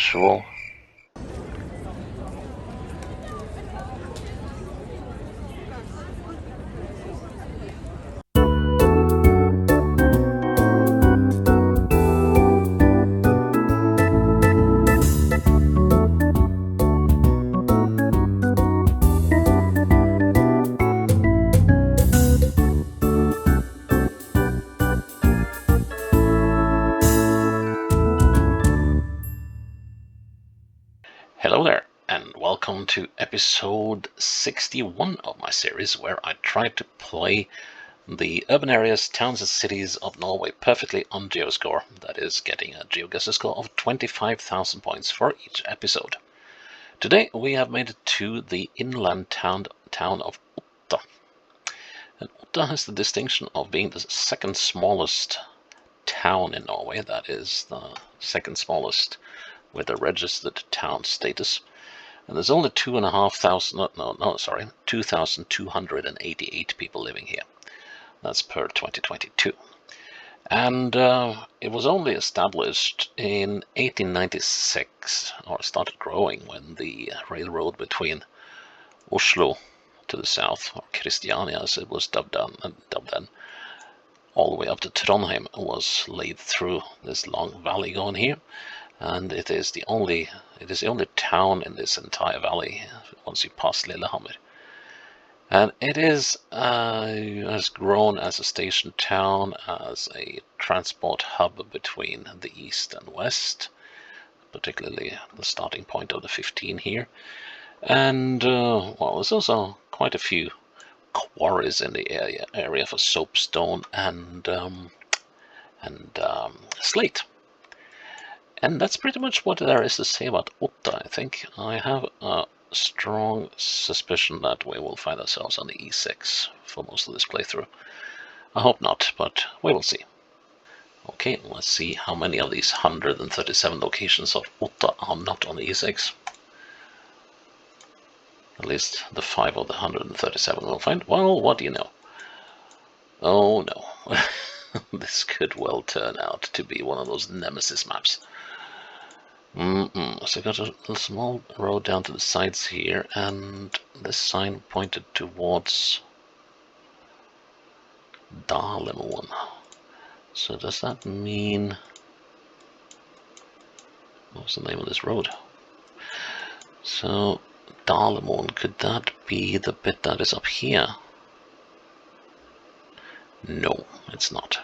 usual. Hello there, and welcome to episode 61 of my series, where I try to play the urban areas, towns and cities of Norway perfectly on Geoscore. That is, getting a Geoguessr score of 25,000 points for each episode. Today we have made it to the inland town of Otta. And Otta has the distinction of being the second smallest town in Norway. That is, the second smallest with a registered town status, and there's only 2,288 people living here. That's per 2022, and it was only established in 1896, or started growing when the railroad between Oslo to the south, or Christiania as it was dubbed then, all the way up to Trondheim, was laid through this long valley going here. And it is the only town in this entire valley once you pass Lillehammer. And it has grown as a station town, as a transport hub between the east and west, particularly the starting point of the 15 here. And there's also quite a few quarries in the area for soapstone and slate. And that's pretty much what there is to say about Otta, I think. I have a strong suspicion that we will find ourselves on the E6 for most of this playthrough. I hope not, but we will see. Okay, let's see how many of these 137 locations of Otta are not on the E6. At least the 5 of the 137 we'll find. Well, what do you know? Oh no. This could well turn out to be one of those nemesis maps. So I got a small road down to the sides here, and this sign pointed towards Dalemoen. So does that mean... what's the name of this road? So Dalemoen, could that be the bit that is up here? No, it's not.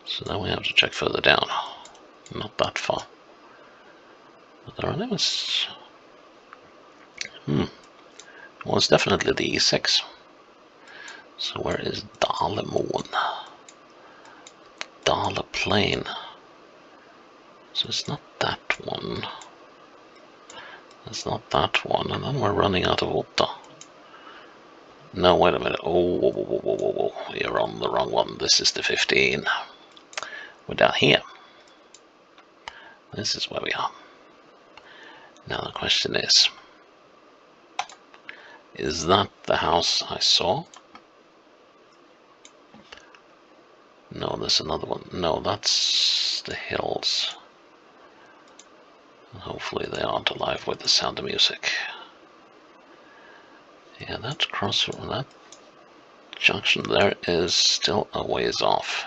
So then we have to check further down. Not that far. But there are limits. Well, it's definitely the E6. So where is Dalemoen? Dale Plain. So it's not that one. It's not that one. And then we're running out of Otta. No, wait a minute. Oh, whoa. You're on the wrong one. This is the 15. We're down here. This is where we are. Now the question is that the house I saw? No, there's another one. No, that's the hills. Hopefully they aren't alive with the sound of music. Yeah, that junction there is still a ways off.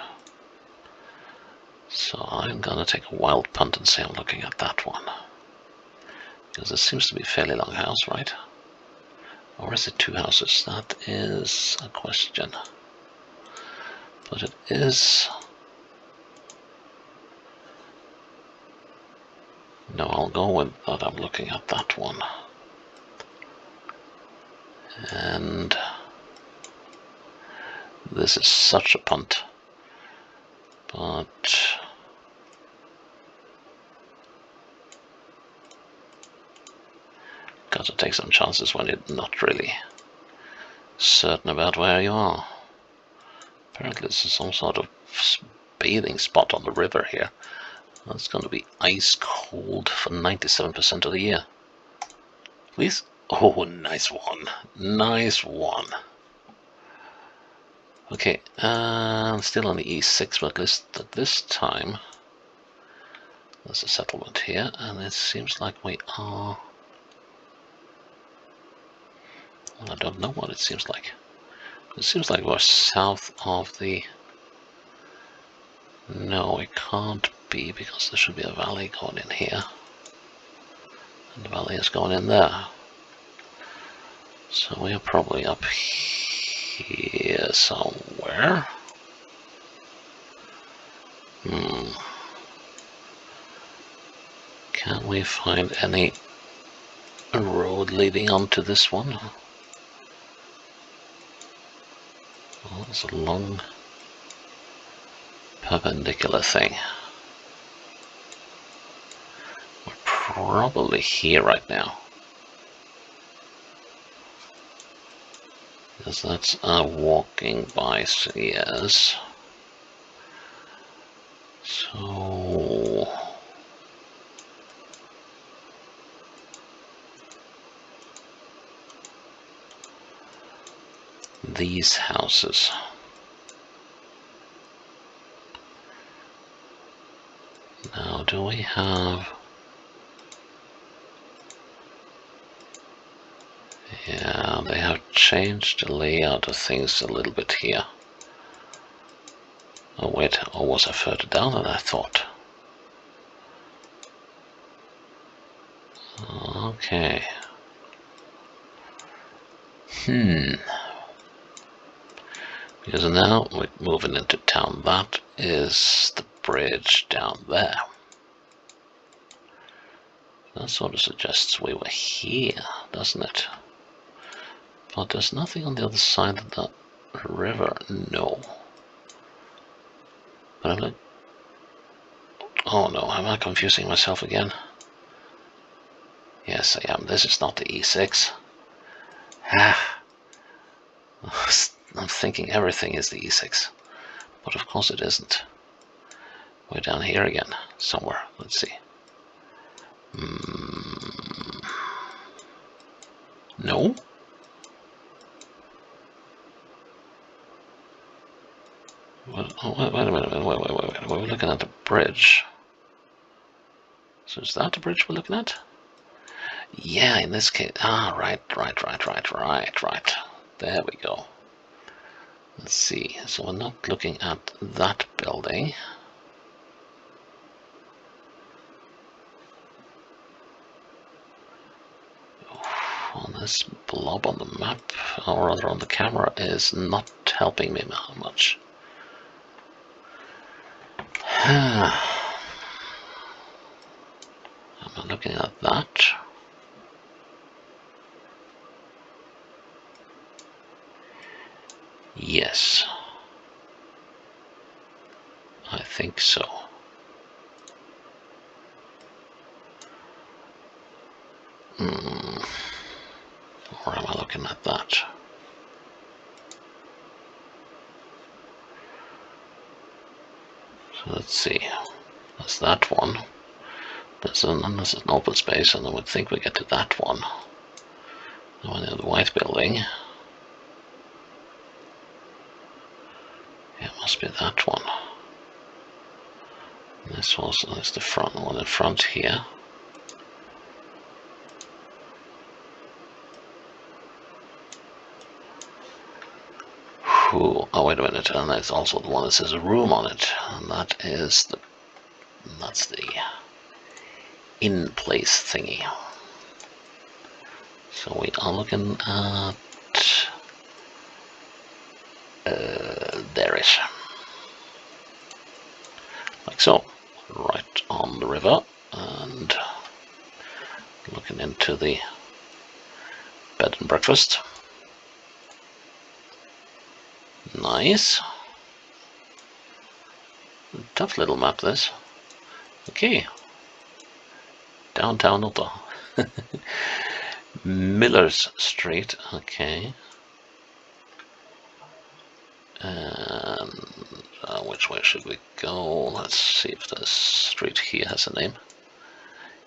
So I'm gonna take a wild punt and say I'm looking at that one. Because it seems to be a fairly long house, right? Or is it two houses? That is a question. But it is... no, I'll go with that. I'm looking at that one. And this is such a punt. But got to take some chances when you're not really certain about where you are. Apparently this is some sort of bathing spot on the river here. That's going to be ice cold for 97% of the year. Please? Oh, nice one. Nice one. Okay, still on the E6, but at least at this time There's a settlement here, and it seems like we are... Well, I don't know what it seems like. It seems like we're south of the... No, it can't be, because there should be a valley going in here. And the valley is going in there. So we are probably up here somewhere. Can we find any road leading onto this one? Oh, it's a long perpendicular thing. We're probably here right now. Because that's walking by, yes. So... these houses. Now, do we have... Yeah, they have changed the layout of things a little bit here. Oh wait, or was I further down than I thought? Okay. Because now we're moving into town. That is the bridge down there. That sort of suggests we were here, doesn't it? But there's nothing on the other side of the river. No. But I'm like... Oh no, am I confusing myself again? Yes, I am. This is not the E6. I'm thinking everything is the E6. But of course it isn't. We're down here again, somewhere. Let's see. No? Wait a minute, wait. We're looking at the bridge. So is that the bridge we're looking at? Yeah, in this case. Ah, right. There we go. Let's see. So we're not looking at that building. Oh, this blob on the map, or rather on the camera, is not helping me much. Am I looking at that? Yes. I think so. Or am I looking at that? So let's see. That's that one. That's an open space, and I would think we get to that one. The one in the white building. Yeah, it must be that one. And this also is the front one in front here. Oh, wait a minute, and that's also the one that says a room on it, and that's the in-place thingy. So we are looking at there it, like so, right on the river, and looking into the bed and breakfast. Nice. Tough little map, this. Okay. Downtown Otta. Miller's Street. Okay. And which way should we go? Let's see if the street here has a name.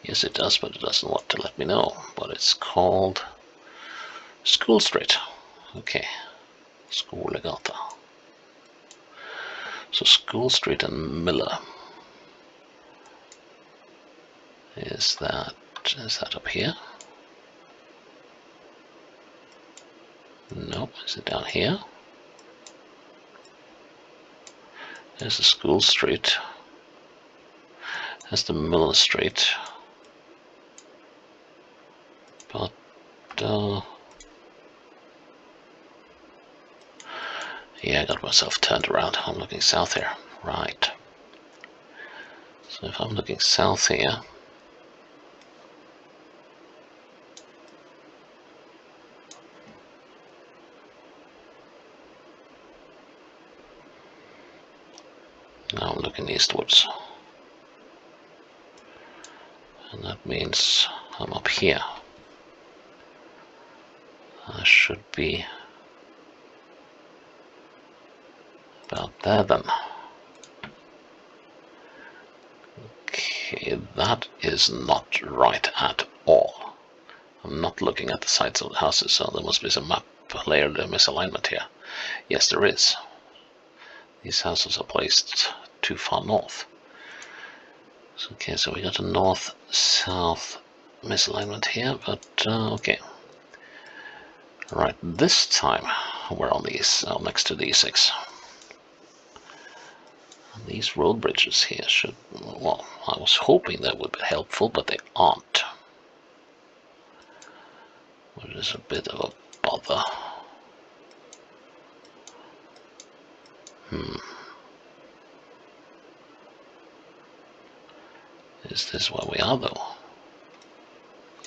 Yes, it does, but it doesn't want to let me know. But it's called School Street. Okay. Skolegata. So School Street and Miller. Is that up here? No, is it down here? There's the School Street. There's the Miller Street. But yeah, I got myself turned around. I'm looking south here. Right. So if I'm looking south here, now I'm looking eastwards. And that means I'm up here. I should be about there then. Okay, that is not right at all. I'm not looking at the sides of the houses, so there must be some map layer misalignment here. Yes, there is. These houses are placed too far north. So, okay, so we got a north-south misalignment here, but okay. Right, this time we're on these, next to the E6. These road bridges here should, well, I was hoping that would be helpful, but they aren't. Which is a bit of a bother. Is this where we are, though?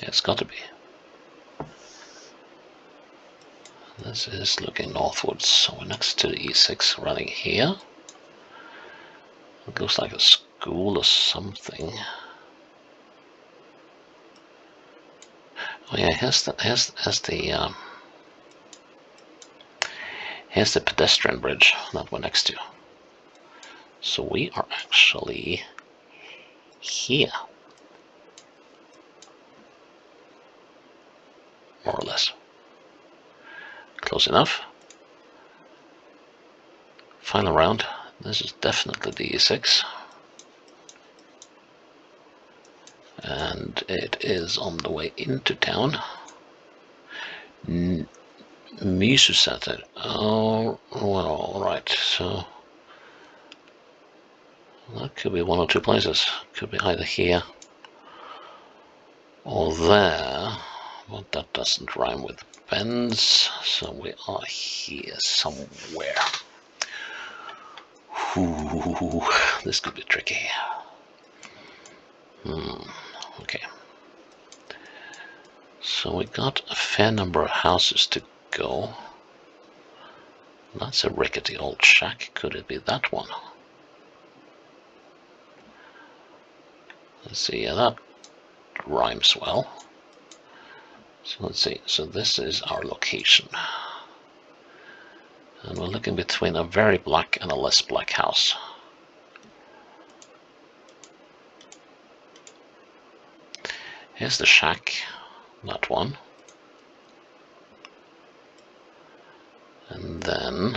Yeah, it's got to be. This is looking northwards, so we're next to the E6 running here. It looks like a school or something. Oh yeah, here's the pedestrian bridge that we're next to. So we are actually here, more or less. Close enough. Final round. This is definitely the E6. And it is on the way into town. Misusate. Oh, well, right. So that could be one or two places. Could be either here or there. But that doesn't rhyme with Benz. So we are here somewhere. Ooh, this could be tricky. Okay. So we got a fair number of houses to go. That's a rickety old shack. Could it be that one? Let's see. Yeah, that rhymes well. So let's see. So this is our location. And we're looking between a very black and a less black house. Here's the shack, that one. And then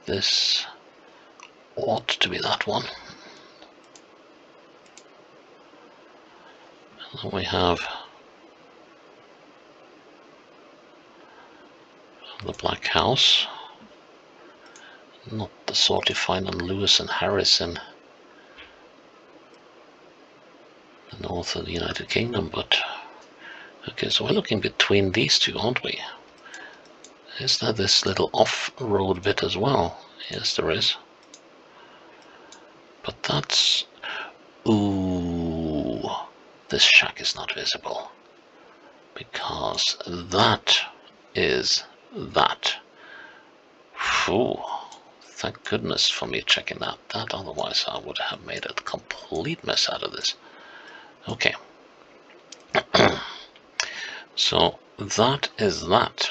this ought to be that one. And then we have the black house. Not the sort you find on Lewis and Harris in the north of the United Kingdom, but okay, so we're looking between these two, aren't we? Is there this little off-road bit as well? Yes, there is. But that's... Ooh, this shack is not visible. Because that is that. Phew. Thank goodness for me checking that. Otherwise I would have made a complete mess out of this. Okay. So that is that.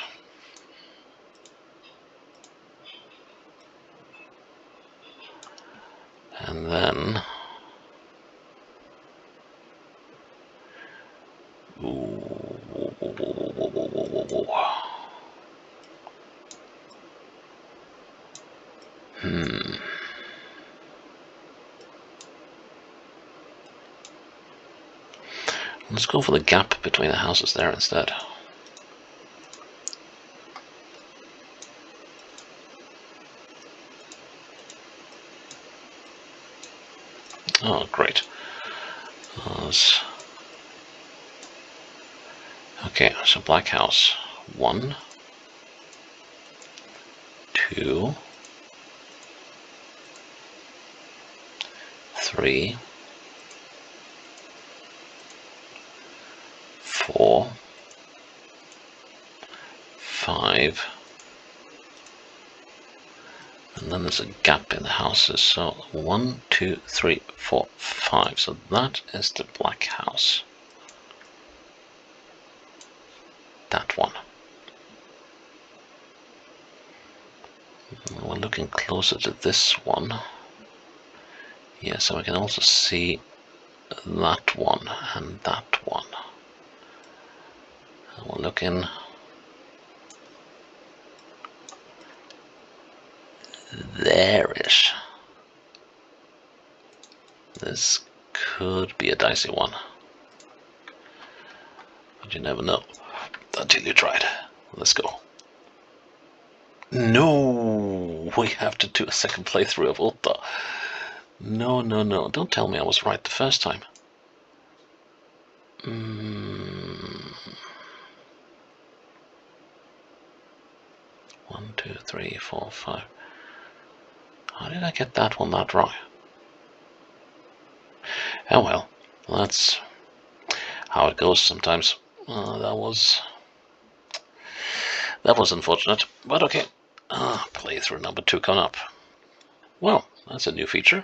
And then... Let's go for the gap between the houses there instead. Oh, great. Okay, so black house. 1, 2, 3, 4, 5, and then there's a gap in the houses. So 1, 2, 3, 4, 5. So that is the black house. That one. We're looking closer to this one. Yeah, so we can also see that one and that one. And we're looking there-ish. This could be a dicey one, but you never know until you try it. Let's go. No, we have to do a second playthrough of Otta. No, no, no, don't tell me I was right the first time. 1, 2, 3, 4, 5. How did I get that one that wrong? Oh well, that's how it goes sometimes. That was unfortunate, but okay. Playthrough number 2 coming up. Well, that's a new feature.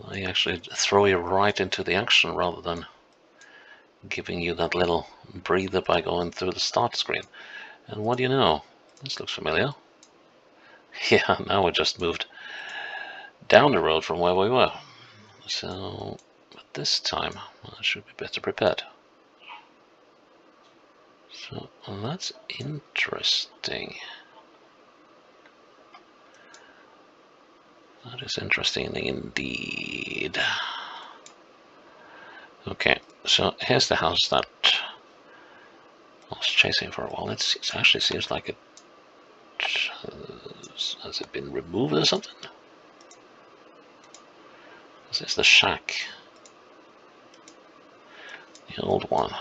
I actually throw you right into the action rather than giving you that little breather by going through the start screen. And what do you know? This looks familiar. Yeah, now we just moved down the road from where we were. So, but this time I should be better prepared. So, that's interesting. That is interesting indeed. Okay, so here's the house that I was chasing for a while. It actually seems like it has it been removed or something? This is the shack, the old one,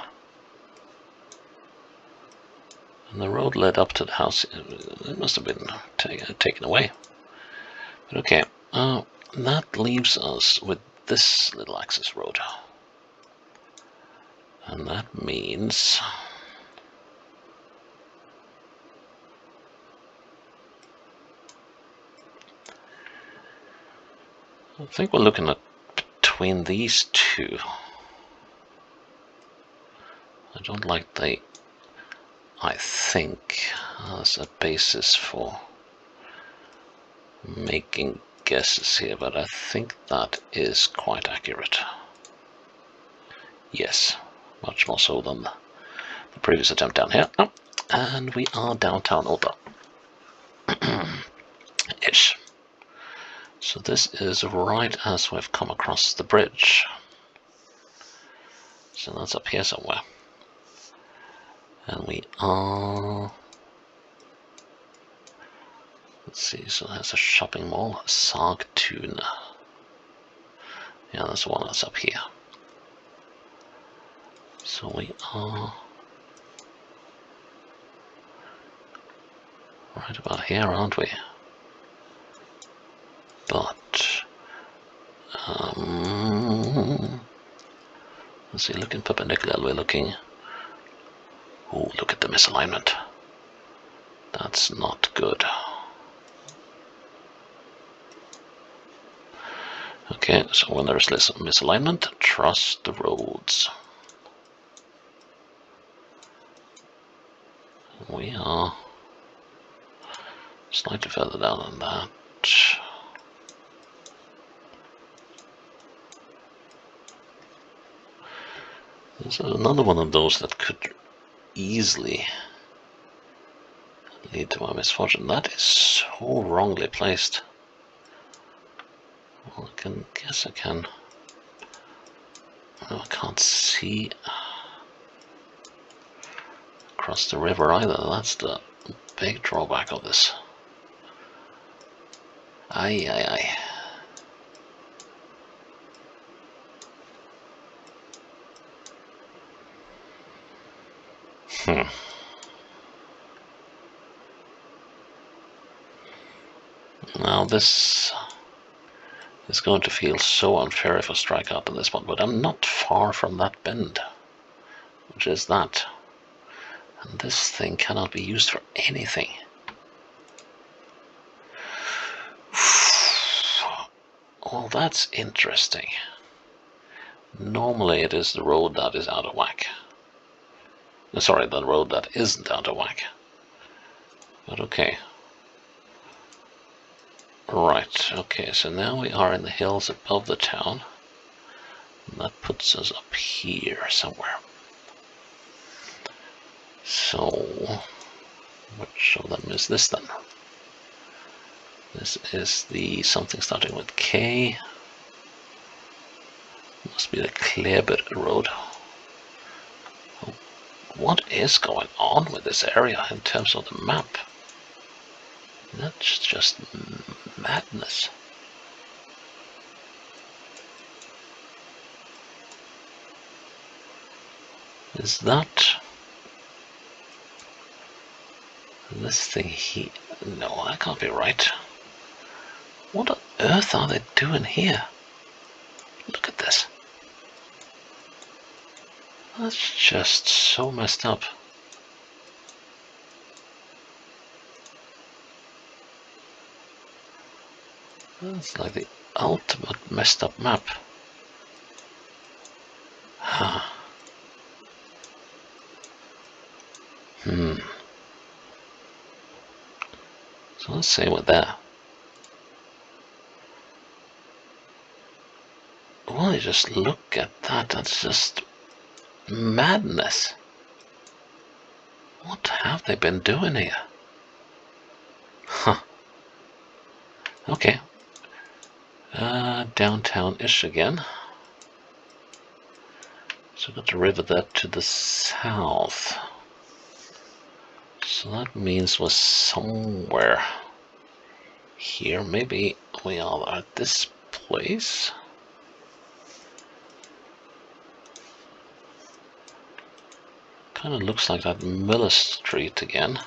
and the road led up to the house. It must have been taken away. But okay, that leaves us with this little access road, and that means I think we're looking at between these two. I don't like the I think as a basis for making guesses here, but I think that is quite accurate. Yes, much more so than the previous attempt down here. Oh, and we are downtown Otta. Ish. So this is right as we've come across the bridge. So that's up here somewhere. And we are... Let's see, so there's a shopping mall, Sagtun. Yeah, that's the one that's up here. So we are right about here, aren't we? But let's see, looking perpendicular, we're looking. Oh, look at the misalignment. That's not good. Okay, so when there's less misalignment, trust the roads. We are slightly further down than that. This is another one of those that could easily lead to my misfortune. That is so wrongly placed. Well, I guess I can. No, I can't see. across the river either. That's the big drawback of this. Aye, aye, aye. Now this is going to feel so unfair if I strike out on this one, but I'm not far from that bend, which is that. And this thing cannot be used for anything. Well, that's interesting. Normally it is the road that is out of whack. Sorry, the road that isn't out of whack. But okay. Right, okay, so now we are in the hills above the town. And that puts us up here somewhere. So, which of them is this then? This is the something starting with K. Must be the Kleber Road. What is going on with this area in terms of the map? That's just madness. Is that this thing here? No, that can't be right. What on earth are they doing here? Look at this. That's just so messed up. That's like the ultimate messed up map. So let's say we're there. Well, you just look at that. That's just madness. What have they been doing here? Huh. Okay. Downtown-ish again. So we've got the river there to the south. So that means we're somewhere here. Maybe we are at this place. Kind of looks like that Miller Street again.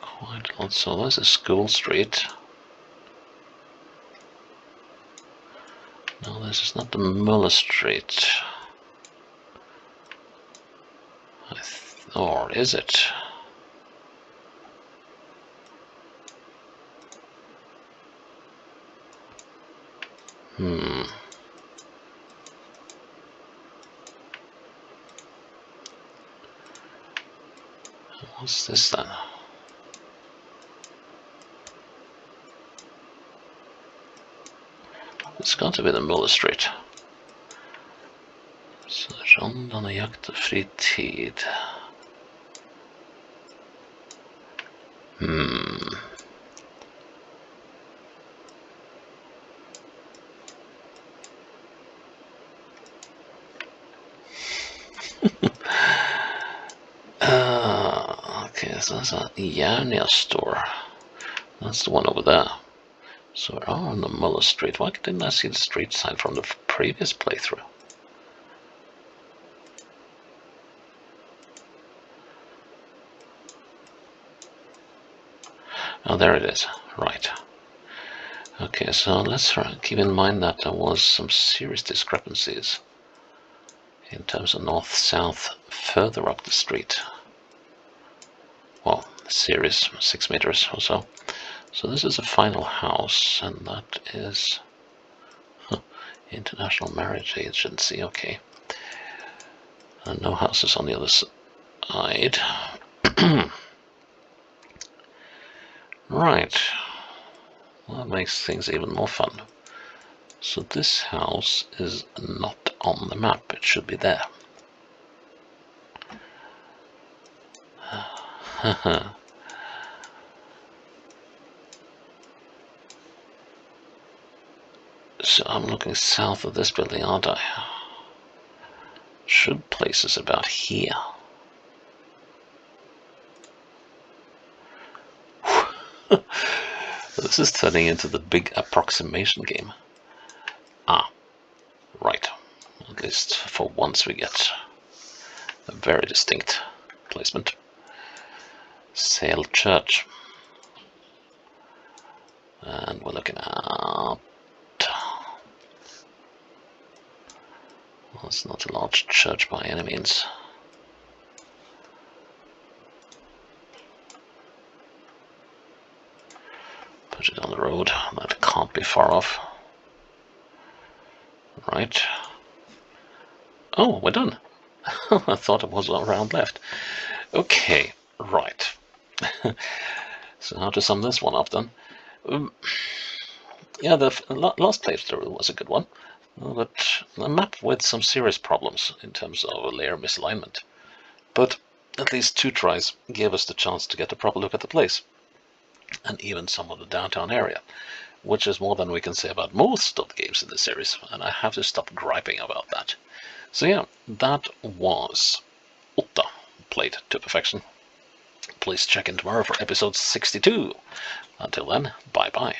Quite a lot. So this is School Street. No, this is not the Miller Street. Or is it? What's this then? It's got to be the Miller Street. Så rondande jakt och fritid. Okay, so that's a Yarnia store. That's the one over there. So we're on the Muller Street. Why didn't I see the street sign from the previous playthrough? Oh, there it is. Right. Okay, so let's keep in mind that there was some serious discrepancies in terms of north-south further up the street. Well, serious, 6 meters or so. So this is a final house, and that is International Marriage Agency. Okay. And no houses on the other side. Right. Well, that makes things even more fun. So this house is not on the map. It should be there. So I'm looking south of this building, aren't I? Should place us about here. This is turning into the big approximation game. Ah, right. At least for once we get a very distinct placement. Sale Church. And we're looking at... Well, it's not a large church by any means. Put it on the road. That can't be far off. Right. Oh, we're done. I thought it was around left. Okay, right. So how to sum this one up then? Yeah, the last playthrough was a good one, but a map with some serious problems in terms of layer misalignment. But at least 2 tries gave us the chance to get a proper look at the place, and even some of the downtown area, which is more than we can say about most of the games in this series, and I have to stop griping about that. So yeah, that was Otta, played to perfection. Please check in tomorrow for episode 62. Until then, bye-bye.